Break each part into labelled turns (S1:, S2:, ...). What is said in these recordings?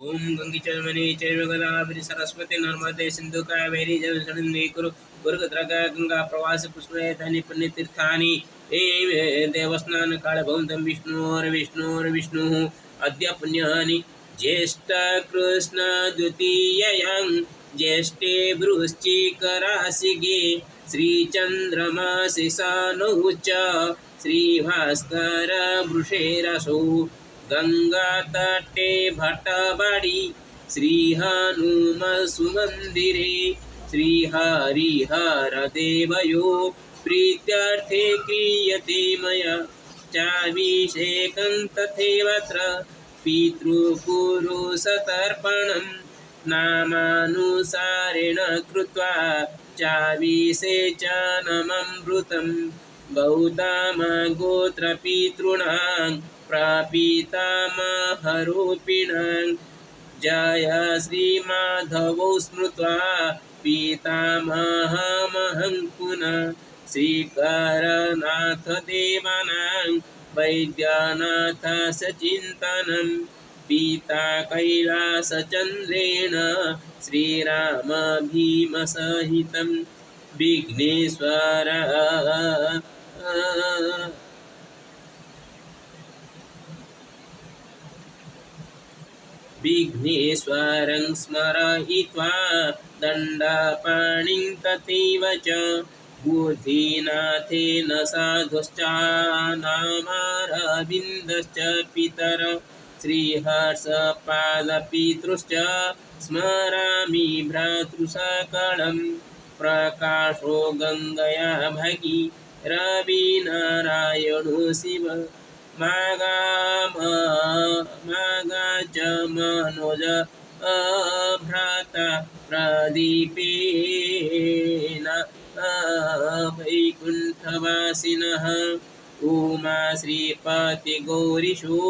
S1: ओम गंगे चरमणि चैव गोदावरी सरस्वती नर्मदे सिंधु कावेरी जलसंधि कुरु गुरुद्रगा गंगा प्रवास पुष्करेतानि पुण्यतीर्थानि देवस्नान काले भवन्तं विष्णुर्विष्णुः अद्य पुण्यानि ज्येष्ठ कृष्ण द्वितीययां ज्येष्ठे वृश्चिकराशिगे श्रीचन्द्रमासि सानौ च श्रीभास्कर वृषेरसौ गंगा तटे भट्टवाड़ी श्री हनुमसुमन्दिरे श्री हरिहर देवयो प्रीत्यर्थे क्रियते मया चाभिषेकं तथैवत्र पितृपुरुषतर्पणं नामानुसारेण कृत्वा चाभिषेचनममृतं गौतमगोत्रपितॄणां प्रपितामहरूपिणां जय श्रीमाधवौ स्मृत्वा पितामहमहं पुनः श्रीकरनाथदेवानां वैद्यनाथसचिन्तनं पिता कैलासचन्द्रेण श्रीरामभीमसहितं विघ्नेश्वर विघ्नेश्वरं स्मरयित्वा दण्डपाणिं तथैव च बुद्धिनाथेन साधुश्च नामारविन्दश्च पितर श्रीहर्षपादपितृश्च स्मरामि भ्रातृसकलं प्रकाशो गङ्गया भगी रविनारायणो शिव मागा च मनोज भ्राता प्रदीपेन वैकुण्ठवासिनः उमा श्रीपतिगौरीशो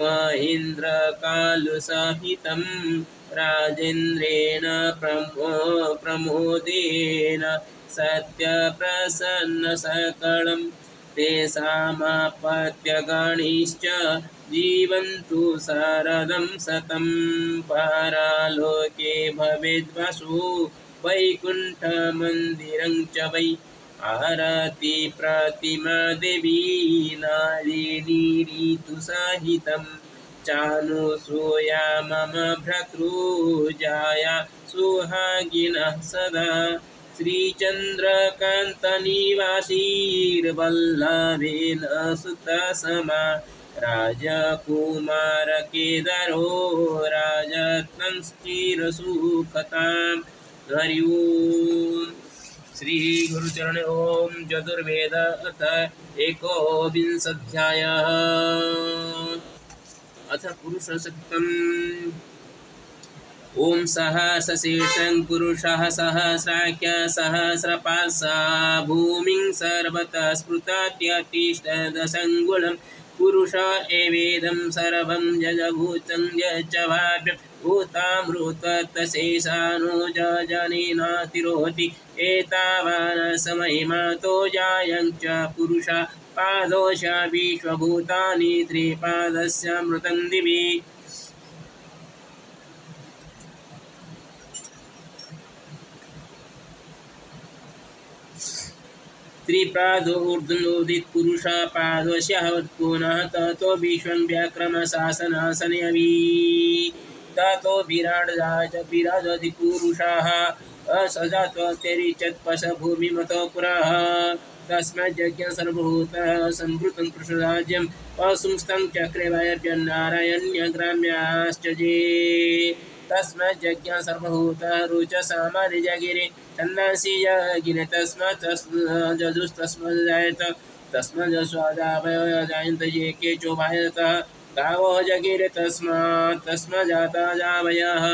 S1: महेन्द्रकालुसहितं राजेन्द्रेण प्रमोदेन सत्यप्रसन्नसकलं तेषामापत्यगणैश्च जीवन्तु शरदं शतं परालोके भवेद्वसु वैकुण्ठमन्दिरं च वै आरति प्रतिमा देवी नालिनी ऋतुसहितं चानुसूया मम भ्रातृजाया सुहागिनः सदा श्रीचन्द्रकान्तनिवासीर्वल्लभेन सुतसमा राजकुमारकेदारो राजत्नश्चिरसुखतां हरि ओम् श्री गुरुचरण ओम चतुर्वेद अथ एकोविंशोऽध्यायः अथ पुरुषसूक्तम् ओम सहस्रशीर्षं पुरुषः सहस्राख्य सहस्रपाशा भूमिं सर्वतः स्फुरत्यतिष्ठदशङ्गुलं पुरुष एवेदं सर्वं जगभूतं यच्च भाव्यं भूतामृतत्तशेषानो जनेनातिरोहति एतावान् समहिमातो जायं च पुरुषा पादोश विश्वभूतानि त्रिपादस्य मृतं दिवि त्रिपादो ऊर्ध्वोदित पुरुष पादोश्यः पुनः ततो विश्वं व्याक्रमशासनासनयवि ततो विराजति पुरुषः असजात्वतिरिच्यत्पश भूमिमतो पुरः तस्माज्जज्ञ सर्वभूतः संवृतं कृष्णराज्यं असुंस्तं चक्रे वायव्यन्नारायण्यग्राम्याश्च जे तस्माज्जज्ञ सर्वभूतः रुचसामानि जगिरे छन्दांसि जगिरे तस्मात् जजुस्तस्माज्जायत तस्माज्जस्वादावयो जायन्त ये केचो भायतः गावो जगिरे तस्माज्जाता जावयः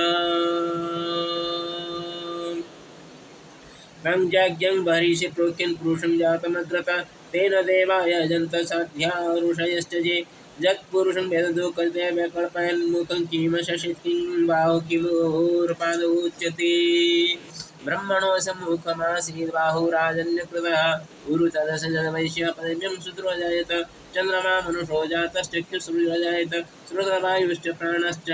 S1: यज्ञं बर्हिषि प्रोक्तं पुरुषं जातमग्रता तेन देवाय जन्त साध्या ऋषयश्च जे जत्पुरुषं वेदतो कल्पय व्याकल्पयन् मुखं किं शशित् किं बाहु किमूर्पादो उच्यते ब्रह्मणो सम्मुखमासीत् बाहुराजन्यकृतः उरुतदशजनवैश्य पदव्यं शूद्रो जायत चन्द्रमा मनुषो जातश्चक्षुश्रुरजायत श्रुतवायुश्च प्राणश्च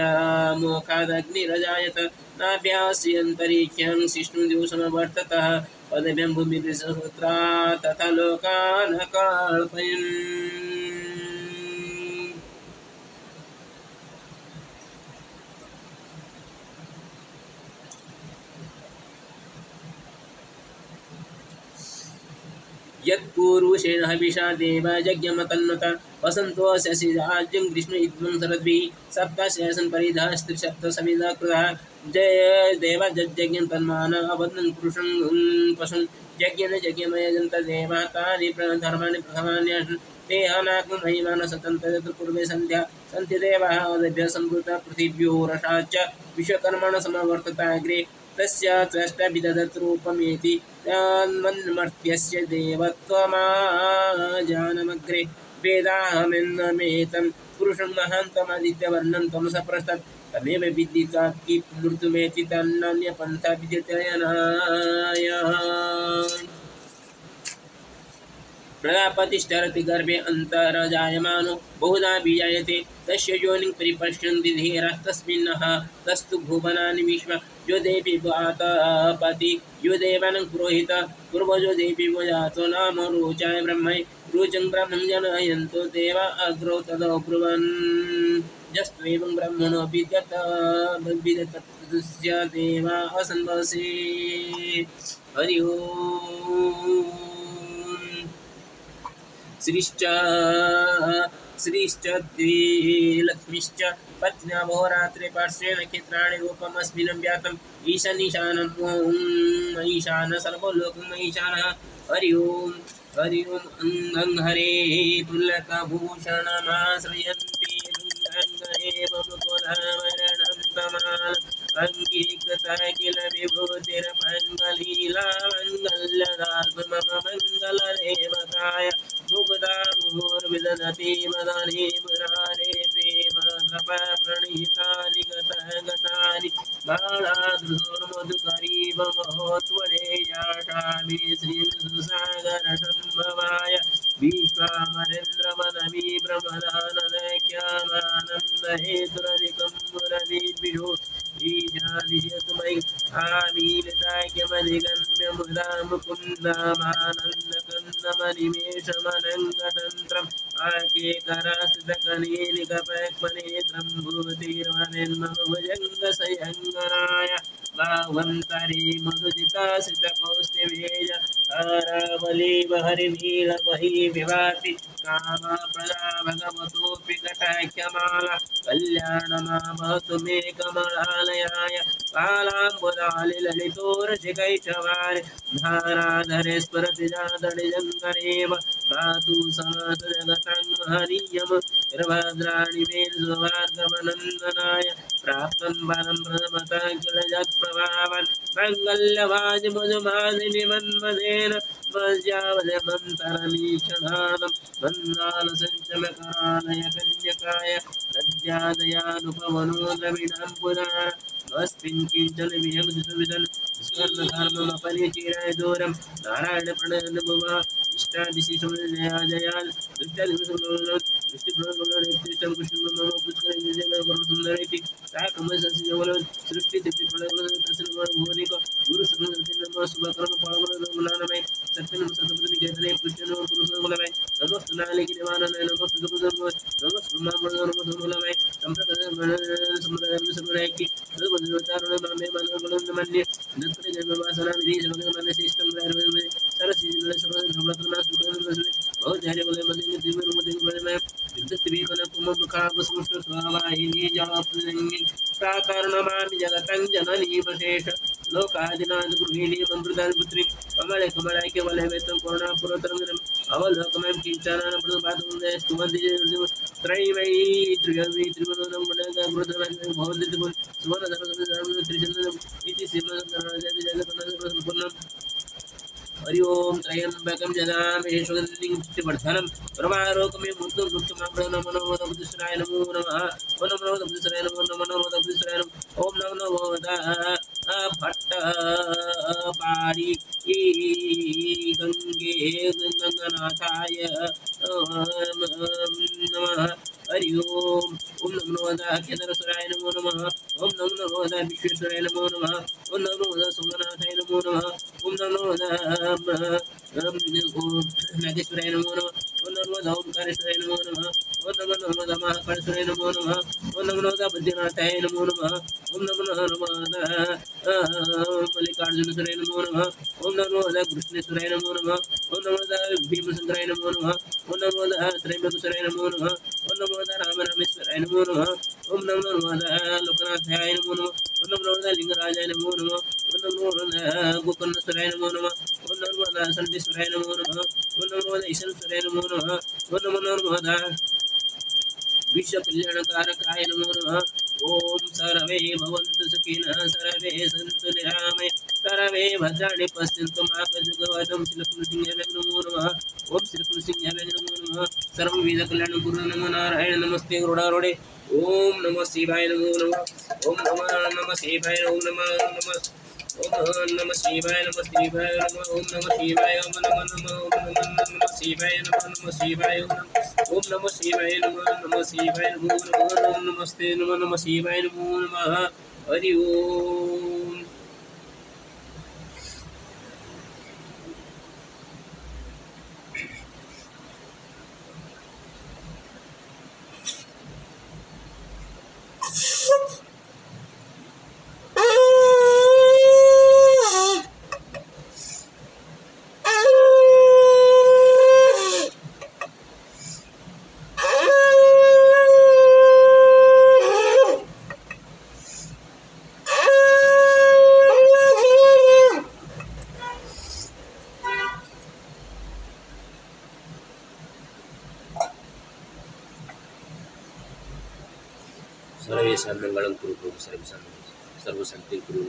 S1: मोखादग्निरजायत नाभ्यास्यन्तरिक्षं शिष्णुदिवसमवर्ततः पदव्यं भूमिर्विसहस्रा तथा लोकान् कल्पयन् यत्पूर्वशेन हविषा देव यज्ञमतन्वत वसन्तो शशिराज्यं ग्रीष्म इत्वं शरद्भिः सप्तशेषं परिधस्त्रिसप्तसमिधा कृतः जय देव यज्ञं तन्मान अवदन् पुरुषं पशुं यज्ञेन यज्ञमयजन्त देवाः तानि धर्माणि प्रथमान्यन् ते अनाकं महिमान सतन्त पूर्वे सन्ध्या सन्ति देवाः अदभ्य सम्भूता पृथिव्योरषाच्च विश्वकर्मण समवर्तताग्रे तस्य त्वष्टविदधतरूपमेति तन्मन्मर्त्यस्य देवत्वमाजानमग्रे वेदाहमेन्नमेतं पुरुषं महान्तमादित्यवर्णं तमसः पृथक् तमेव विदितात्की मृत्युमेति तन्नान्यपन्था विद्यतेनाय प्रजापतिश्चरति गर्भे अन्तरजायमानो बहुधा बीजायते तस्य योनिं परिपश्यन्ति धीरस्तस्मिन्नः तस्तु भुवनानि विश्व यो देवी वातपति यो देवानं पुरोहित पूर्वजो देवी जातो नाम रोचाय ब्रह्मै रुचं ब्रह्मं जनयन्तो देव अग्रो तदब्रुवन् यस्त्वेवं ब्रह्मणो विद्यतस्य देवा असन्वसे हरि ओम् श्रीश्च द्विलक्ष्मीश्च पत्न्या बहुरात्रे पार्श्वे नक्षत्राणि रूपमस्मिन् व्यातम् ईशानीशानम् ईशान सर्वलोकम् ईशानः हरि ओम् हरे पुल्लकभूषणमाश्रयन्ति एव मुकुलमरणं तमाल अङ्गीकृता किल विभूतिरमङ्गलीला मङ्गल्यदाल्प मम मङ्गलदेवताय मुग्धा मुहुर्विदधति मदने मुरारे प्रेम प्रणीतानि गतानि बाणादृशोर्मधुकरीव महोत्वरेयाशामि श्रीं सुसागरसम्भवाय विश्वामरेन्द्रमनमी ब्रह्मदानदैक्यमानन्दहेतुरधिकं मुरवीभ्यो ईशानिशतुमयि आमीलिताख्यमधिगम्य मुदा मुकुन्दामानन्दकन्दमनिमेषमनङ्गतन्त्रम् आकेकरास्थितकनीलिकपक्मनेत्रं भूतिर्वनिर्मम भुजङ्गसयङ्गनाय बाह्वन्तरे मधुजितासितकौस्तिवेय हारावलीव हरिमीलमही विभाति कामप्रदा भगवतोऽपि कटाख्यमाला कल्याणमामहतु मे कमलालयाय कालाम्बुदालिललितोरसिकैषवारि धाराधरे स्फुरति जातनिजङ्गनेव मातु समास जगतां महनीयम् निर्भद्राणि मे सुभार्गवनन्दनाय प्राप्तं बलं प्रथमता किल जगत्प्रभावन् मङ्गल्यभाजमुजमादिनि मन्मथेन वज्यावजमन्तरलीक्षणानं मन्दालसञ्चमकरालय कन्यकाय नद्यादयानुपवनो द्रविणां पुराण अस्मिन् किञ्चन विहङ्गसुविधन् स्वर्णधर्ममपरिचिराय दूरं नारायण प्रणयनभुवा इष्टाभिषिषमजयाजयान् दृष्टिप्रणयनित्यष्टं कृष्णं मम पुष्करनिजयकरुणसुन्दरेति साकमसंसिजवलं सृष्टिदिप्रणयतस्मिन् गुरुसर्वं शुभकर्मपावनमय सत्यं सतपतिनिकेतने कृष्णं पुरुषमलमय नमस्तु नालिकिनिवानय नमस्तु दुर्गमय नमस्तु नामनमय संप्रदायसमरायकी सर्वदेवतारुणमामे मनोगुणमन्ये नत्र जन्मवासनानिधि सर्वगमनश्रेष्ठं वैरवै सरसिजनसर्वधर्मतुना सुखनमस्मि बहुधार्यबलमदिनि दिव्यरूपदिव्यमय विद्युत्विकनकुममुखावसमुष्टस्वावाहिनी जलाप्तजङ्गी प्राकारणमामि जगतं जननीमशेष लोकादिनादगृहिणी ममृतादिपुत्री कमले कमलाख्यवलयवेतं करुणापुरतरङ्गिरम् अवलोकमयं किञ्चनानं प्रदुपादं स्तुवन्ति त्रयीमयी त्रियवी त्रिवनोदं गुणगमृतमयं भवन्ति सुवर्णधर्मधर्मं त्रिचन्दनम् इति श्रीमद्गणराजगणसम्पूर्णम् हरि ओम त्र्यंबकं जनामहे सुगन्धिं पुष्टिवर्धनं प्रवारोकमे मूर्तं मृत्युमामृतं नमो नमो बुद्धेश्वराय नमो नमः ओम नमो बुद्धेश्वराय नमो नमो नमो बुद्धेश्वराय नमः ओम नमो भट्ट पारि गंगे गंगनाथाय नमः। हरि ओम। ओम नमो केदारेश्वराय नमो नमः। ओम नमो विश्वेश्वराय नमो नमः। ओम नमो सोमनाथाय नमो नमः। ओम नमो नागेश्वराय नमो नमः। ओम नमो ओंकारेश्वराय नमो नमः। ओम नमो महाकालेश्वराय नमो नमः। ओम नमो बद्रीनाथाय नमो नमः। ओम नमो मल्लिकार्जुनेश्वराय नमो नमः। ओम नमो कृष्णेश्वराय नमो नमः। ओम नमो भीमशंकराय नमो नमः। ओम नमो त्रयंबकेश्वराय नमो नमः। ओम नमो रामरामेश्वराय नमो नमः। ओम नमो लोकनाथाय नमो नमः। ओम नमो लिंगराजाय नमो नमः। ओम नमो गोकर्णेश्वराय नमो नमः। ओम नमो संडेश्वराय नमो नमः। ओम नमो ईश्वरेश्वराय नमो नमः। ओम नमो विश्व कल्याणकारकाय नमो नमः। ओम सर्वे भवन्तु सुखिनः सर्वे सन्तु निरामय सर्वे भद्राणि पश्यन्तु मा कलुषमुखं श्रीकृष्णाय नमो नमः। ओम श्रीकृष्णाय नमो नमः। सर्वविध कल्याण गुरु नमो नारायण नमस्ते गरुडारूढे। ओम नमः शिवाय नमो नमः। ओम नमः शिवाय ओम नमः ओम नमः शिवाय नमः शिवाय नमः ओम नमः शिवाय ओम नमः नमः शिवाय नमः शिवाय ओम नमः शिवाय नमः शिवाय नमः नमस्ते नमः शिवाय नमो नमः। हरि ओम। सर्वेषां मंगलं कुरु प्रभु सर्वशान्तिं कुरु।